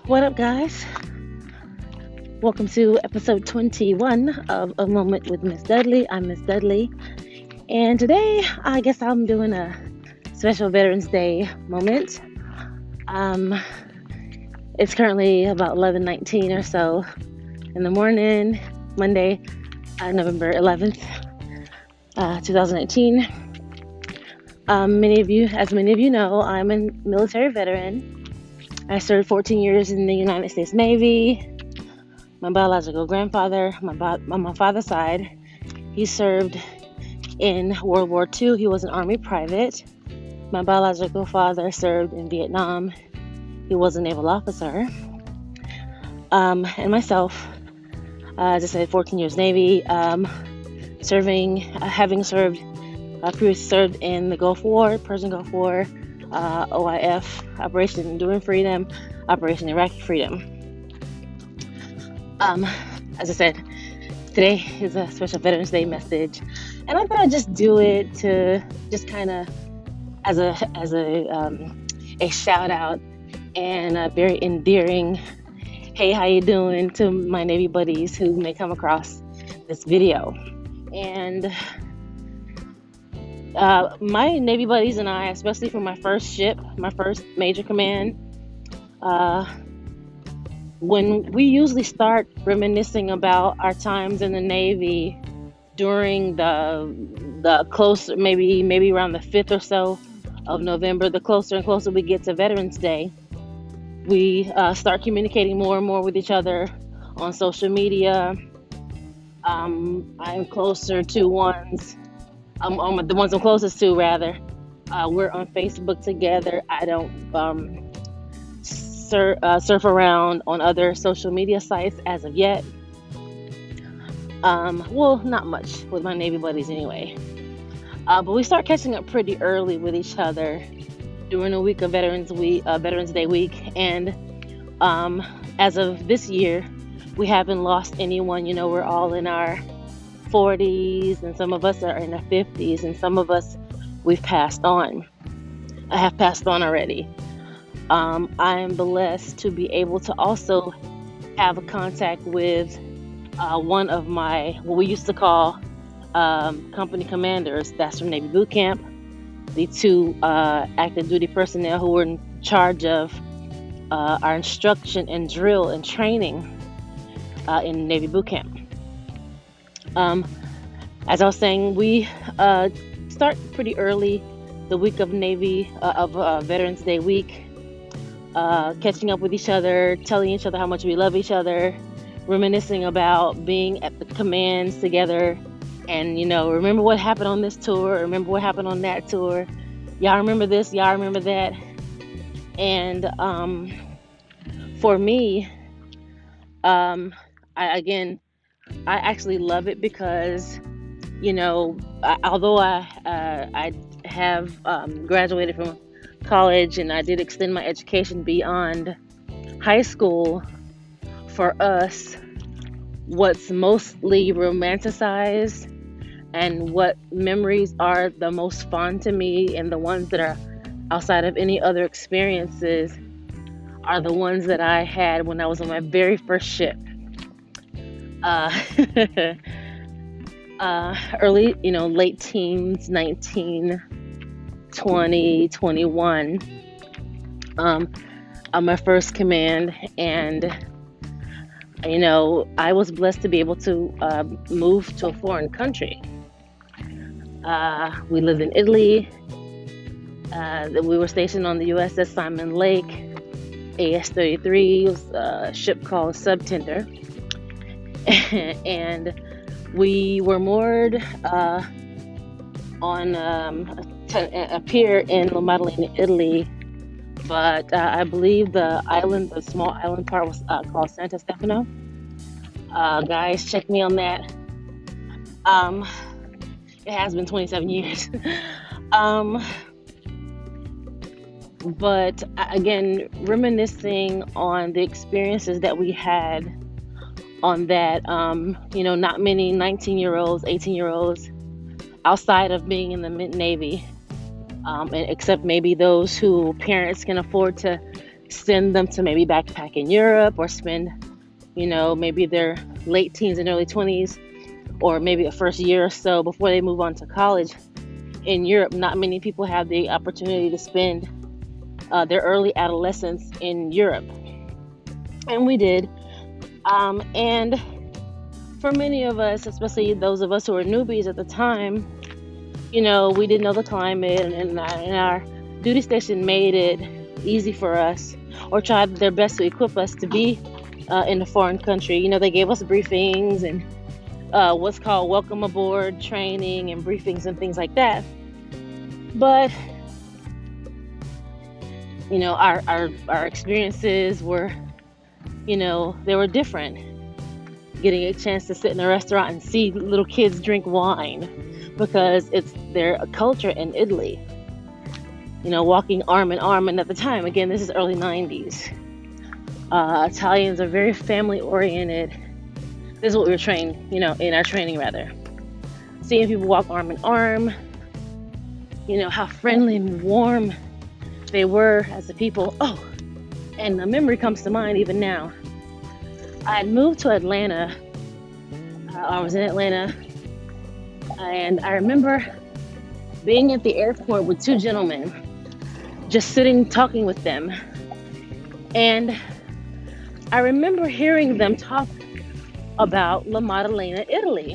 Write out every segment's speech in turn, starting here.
What up, guys? Welcome to episode 21 of A Moment with Miss Dudley. I'm Miss Dudley, and today I guess I'm doing a special Veterans Day moment. Um, it's currently about 11:19 or so in the morning, Monday, November 11th, 2018. As many of you know, I'm a military veteran. I served 14 years in the United States Navy. My biological grandfather, on my father's side, he served in World War II. He was an Army private. My biological father served in Vietnam. He was a naval officer. And myself, as I said, 14 years Navy, having previously served in the Gulf War, Persian Gulf War, OIF, Operation Enduring Freedom, Operation Iraqi Freedom. As I said, today is a special Veterans Day message, and I thought I'd just do it to just kind of as a shout out and a very endearing, hey, how you doing, to my Navy buddies who may come across this video. And my Navy buddies and I, especially for my first ship, my first major command, when we usually start reminiscing about our times in the Navy during the closer, maybe around the 5th or so of November, the closer and closer we get to Veterans Day, we start communicating more and more with each other on social media. I'm closer to ones, the ones I'm closest to, rather. We're on Facebook together. I don't surf around on other social media sites as of yet. Well, not much with my Navy buddies anyway. But we start catching up pretty early with each other during the week of Veterans Day week. And as of this year, we haven't lost anyone. You know, we're all in our 40s, and some of us are in our 50s, and some of us we've passed on. I have passed on already. I am blessed to be able to also have a contact with one of my, what we used to call company commanders. That's from Navy Boot Camp. The two active duty personnel who were in charge of our instruction and drill and training in Navy Boot Camp. As I was saying, we start pretty early the week of Veterans Day week. Catching up with each other, telling each other how much we love each other, reminiscing about being at the commands together, and remember what happened on this tour, remember what happened on that tour, y'all remember this, y'all remember that. And for me, I actually love it because although I have graduated from college, and I did extend my education beyond high school, for us, what's mostly romanticized and what memories are the most fond to me, and the ones that are outside of any other experiences, are the ones that I had when I was on my very first ship. Early, late teens, 19, 20, 21, on my first command. And I was blessed to be able to move to a foreign country. We lived in Italy. We were stationed on the USS Simon Lake, AS-33. It was a ship called Subtender. And we were moored on a pier in Maddelena, Italy, but I believe the small island part was called Santa Stefano. Guys, check me on that. It has been 27 years. But again, reminiscing on the experiences that we had on that, not many 19-year-olds, 18-year-olds outside of being in the Navy, except maybe those who parents can afford to send them to maybe backpack in Europe or spend, maybe their late teens and early 20s, or maybe a first year or so before they move on to college in Europe. Not many people have the opportunity to spend their early adolescence in Europe. And we did. And for many of us, especially those of us who were newbies at the time, we didn't know the climate, and our duty station made it easy for us, or tried their best to equip us to be in a foreign country. They gave us briefings and what's called welcome aboard training and briefings and things like that. But our experiences were, they were different. Getting a chance to sit in a restaurant and see little kids drink wine because it's their culture in Italy. Walking arm in arm. And at the time, again, this is early 90s. Italians are very family oriented. This is what we were trained, in our training rather. Seeing people walk arm in arm, how friendly and warm they were as a people. Oh, and a memory comes to mind even now. I had moved to Atlanta. I was in Atlanta, and I remember being at the airport with two gentlemen, just sitting talking with them. And I remember hearing them talk about La Maddelena, Italy.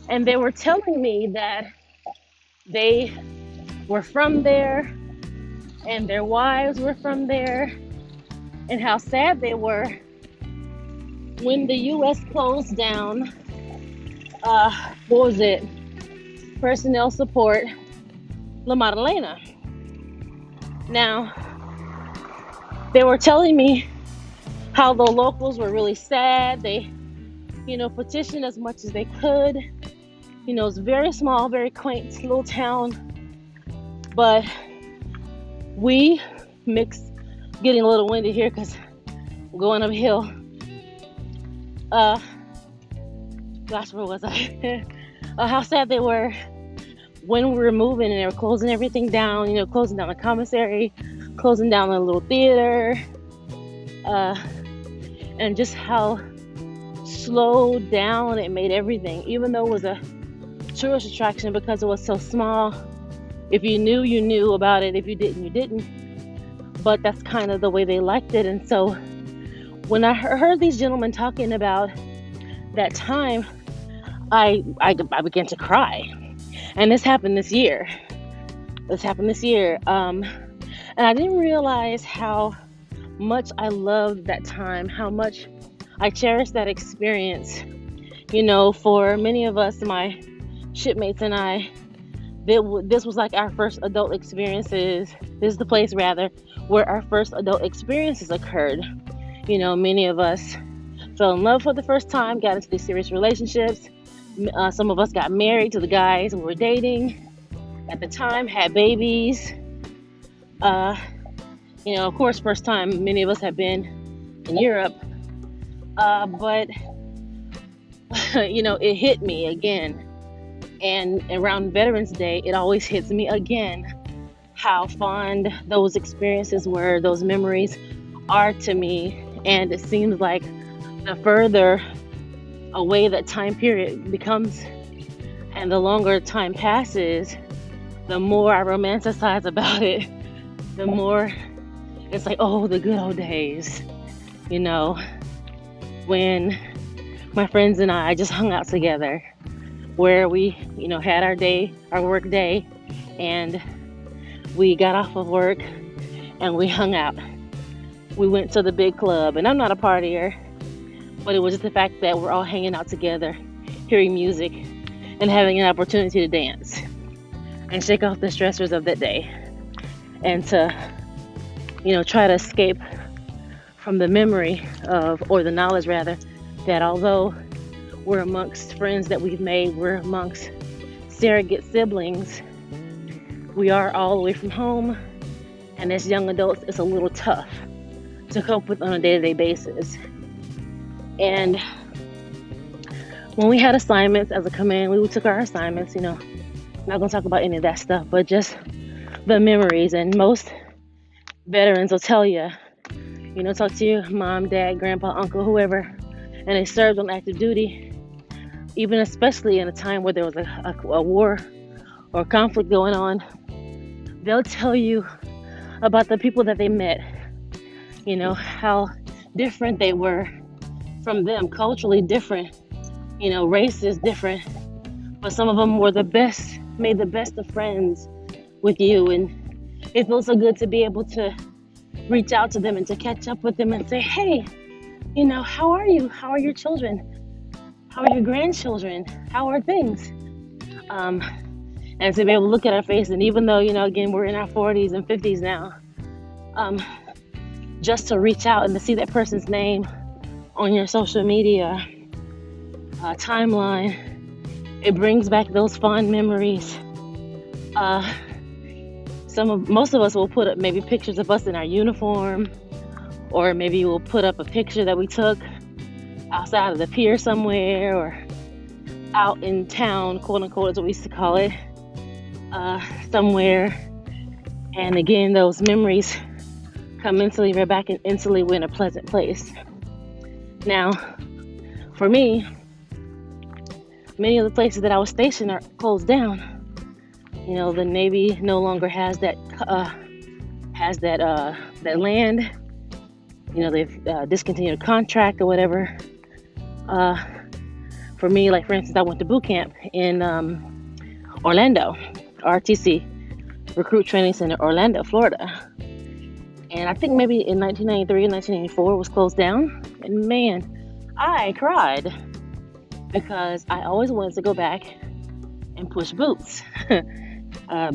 And they were telling me that they were from there and their wives were from there, and how sad they were when the U.S. closed down, personnel support, La Maddelena. Now, they were telling me how the locals were really sad. They, petitioned as much as they could. It's very small, very quaint little town. But we mixed, getting a little windy here because we're going uphill. Gosh, where was I? How sad they were when we were moving and they were closing everything down, closing down the commissary, closing down the little theater, and just how slowed down it made everything, even though it was a tourist attraction because it was so small. If you knew, you knew about it. If you didn't, you didn't. But that's kind of the way they liked it. And so when I heard these gentlemen talking about that time, I began to cry. And this happened this year. And I didn't realize how much I loved that time, how much I cherished that experience. For many of us, my shipmates and I, this was like our first adult experiences. This is the place, rather, where our first adult experiences occurred. Many of us fell in love for the first time, got into these serious relationships. Some of us got married to the guys we were dating at the time, had babies. Of course, first time many of us have been in Europe. But, it hit me again. And around Veterans Day, it always hits me again how fond those experiences were, those memories are to me. And it seems like the further away that time period becomes and the longer time passes, the more I romanticize about it, the more it's like, oh, the good old days, when my friends and I just hung out together, where we, had our work day, and we got off of work and we hung out. We went to the big club, and I'm not a partier, but it was just the fact that we're all hanging out together, hearing music, and having an opportunity to dance and shake off the stressors of that day, and to, try to escape from the memory of, or the knowledge rather, that although we're amongst friends that we've made, we're amongst surrogate siblings, we are all away from home, and as young adults, it's a little tough to cope with on a day-to-day basis. And when we had assignments as a command, we took our assignments, not gonna talk about any of that stuff, but just the memories. And most veterans will tell you, talk to your mom, dad, grandpa, uncle, whoever, and they served on active duty, even especially in a time where there was a war or a conflict going on. They'll tell you about the people that they met, how different they were from them, culturally different, races different, but some of them were made the best of friends with you. And it feels so good to be able to reach out to them and to catch up with them and say, hey, how are you? How are your children? How are your grandchildren? How are things? And to be able to look at our face, and even though, again, we're in our 40s and 50s now, just to reach out and to see that person's name on your social media timeline, it brings back those fond memories. Most of us will put up maybe pictures of us in our uniform, or maybe we'll put up a picture that we took outside of the pier somewhere, or out in town, quote unquote, is what we used to call it, somewhere. And again, those memories come mentally right back, and instantly we're in a pleasant place. Now, for me, many of the places that I was stationed are closed down. The Navy no longer has that land. They've discontinued a contract or whatever. For me, like for instance, I went to boot camp in Orlando, RTC, Recruit Training Center, Orlando, Florida. And I think maybe in 1993 and 1984 it was closed down. And man, I cried because I always wanted to go back and push boots.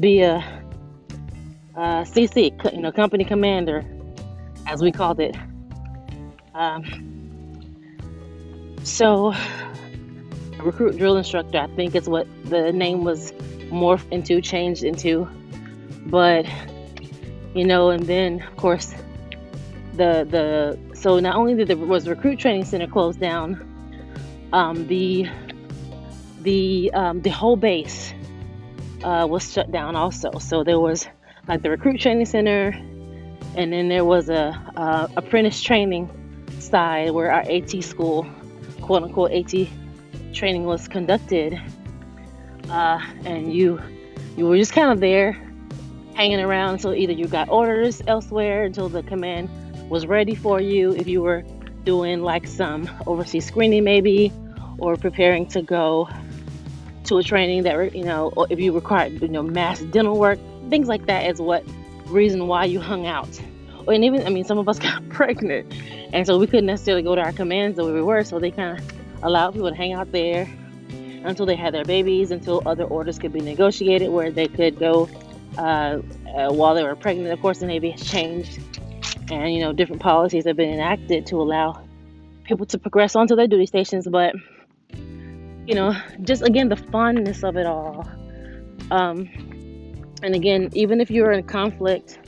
Be a CC, company commander, as we called it. So, a recruit drill instructor, I think is what the name was changed into. But, and then, of course, so not only was the recruit training center closed down, the whole base was shut down also. So there was like the recruit training center, and then there was a apprentice training side where our AT school, quote unquote AT training, was conducted. And you were just kind of there hanging around until either you got orders elsewhere, until the command was ready for you, if you were doing like some overseas screening maybe, or preparing to go to a training that, or if you required, mass dental work, things like that is what reason why you hung out. And even, some of us got pregnant, and so we couldn't necessarily go to our commands where we were, so they kind of allowed people to hang out there until they had their babies, until other orders could be negotiated where they could go while they were pregnant. Of course, the Navy has changed, and different policies have been enacted to allow people to progress onto their duty stations. But just again, the fondness of it all. And again, even if you're in conflict,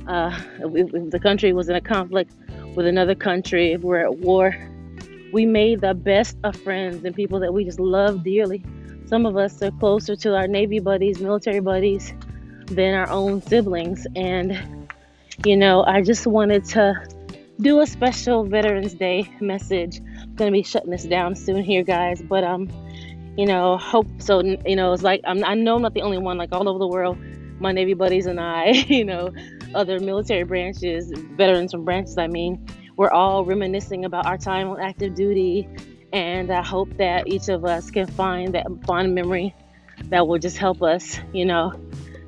if the country was in a conflict with another country, if we're at war, we made the best of friends and people that we just love dearly. Some of us are closer to our Navy buddies, military buddies, than our own siblings. And, I just wanted to do a special Veterans Day message. I'm going to be shutting this down soon here, guys. But, hope so. It's like, I know I'm not the only one, like all over the world, my Navy buddies and I, other military branches, veterans from branches, we're all reminiscing about our time on active duty. And I hope that each of us can find that fond memory that will just help us,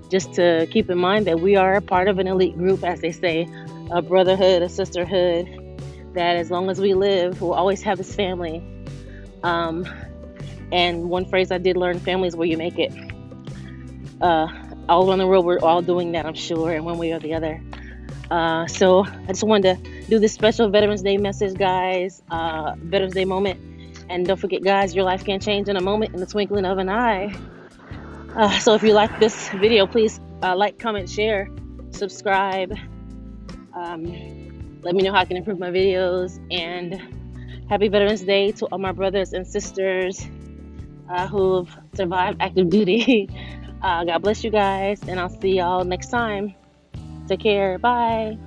just to keep in mind that we are a part of an elite group, as they say, a brotherhood, a sisterhood, that as long as we live, we'll always have this family. And one phrase I did learn, family is where you make it. All around the world, we're all doing that, I'm sure, in one way or the other. So I just wanted to do this special Veterans Day message, guys, Veterans Day moment. And don't forget, guys, your life can change in a moment, in the twinkling of an eye. So if you like this video, please like, comment, share, subscribe. Let me know how I can improve my videos. And happy Veterans Day to all my brothers and sisters who've survived active duty. God bless you guys, and I'll see y'all next time. Take care. Bye.